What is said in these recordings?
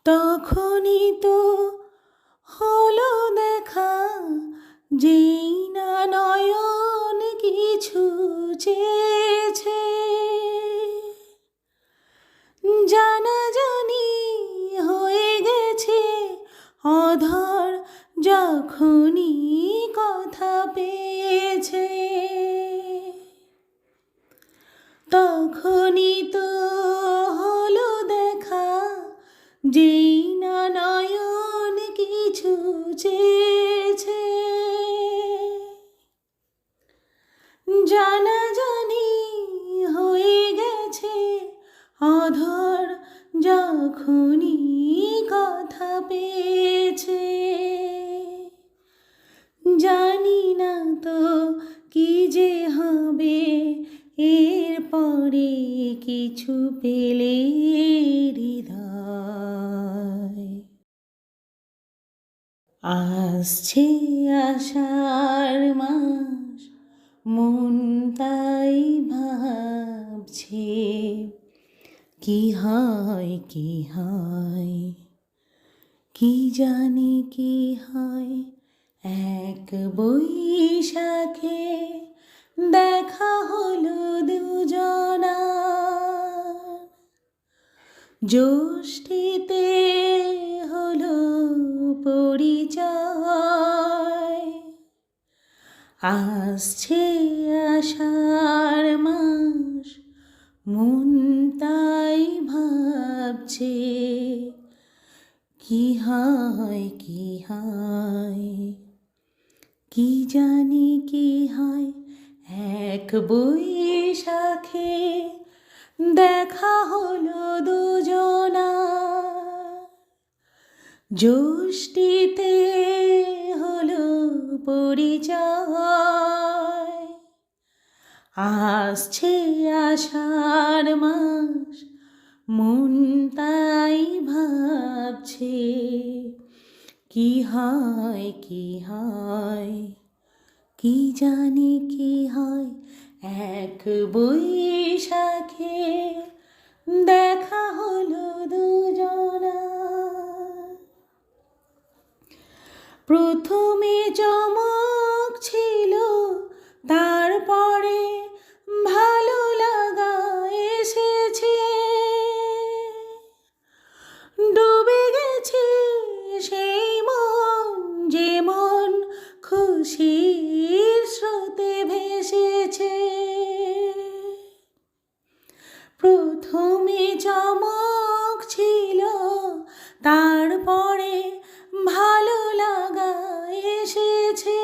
তখনই তো হলো দেখা, যেই না নয়ন কিছু চেয়েছে। জানাজানি হয়ে গেছে অধর, যখনই কথা পেয়েছে। তখনই তো হলো দেখা, যেই না নয়ন কিছু চেয়েছে। জানাজানি হয়ে গেছে অধর, যখনই কথা পেয়েছে। জানি না তো কি যে হবে এরপরে, কিছু পেলে হৃদয়। আসছে আষাঢ় মাস, মন তাই ভাবছে কি হয় কি হয়, কি জানি কি হয়। এক বৈশাখে দেখা হলো দুজনার, জ্যৈষ্ঠীতে হলো পরিচয়। আসছে আষাঢ় মাস, মন তাই ভাবছে কি হয় কি হয়, কি জানি কি হয়। এক বৈশাখে দেখা হলো দুজনার, জ্যৈষ্ঠীতে হলো পরিচয়। আসছে আষাঢ় মাস, মন তাই ভাবছে কি হয় কি হয়, কি জানি কি হয়। এক বৈশাখে দেখা হলো দুজনার। প্রথমে চমক ছিল, তারপরে ভালো লাগা এসেছে। ডুবে গেছে সেই মন, যে মন খুশির স্রোতে ভেসেছে। প্রথমে চমক ছিল, তারপরে ভালো লাগা এসেছে।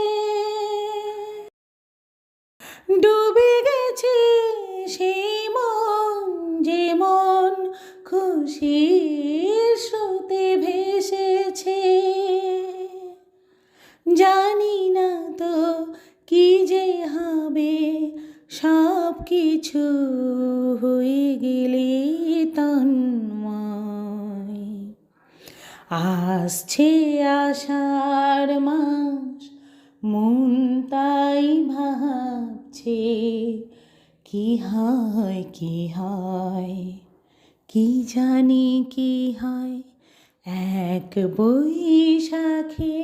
ডুবে গেছে সেই মন, যে মন খুশির স্রোতে ভেসেছে। জানি না তো কি যে হবে, সব কিছু হয়ে গেলে তন্ময়। আসছে আষাঢ় মাস, মন তাই ভাবছে কি হয় কি হয়, কি জানি কি হয়। এক বৈশাখে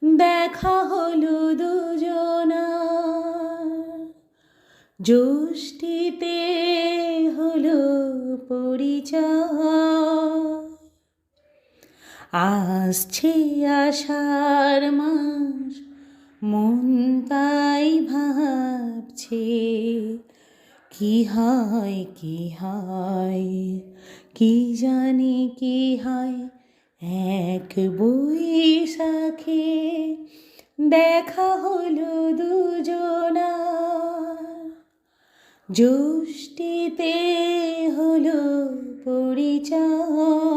দেখা হলো দুজনার, জ্যৈষ্ঠীতে হলো পরিচয়। আসছে আষাঢ় মাস, মন তাই ভাবছে ভাবছে কি হয় কি হয়, কি জানি কি হয়। এক বৈশাখে দেখা হলো দুজনার, জ্যৈষ্ঠীতে হলো পরিচয়।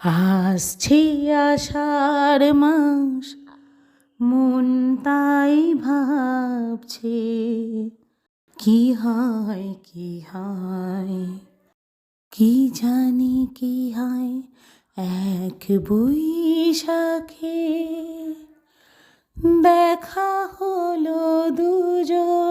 আসছে আষাঢ় মাস, মন তাই ভাবছে কি হয় কি হয়, কি জানি কি হয়। এক বৈশাখে দেখা হলো দুজন।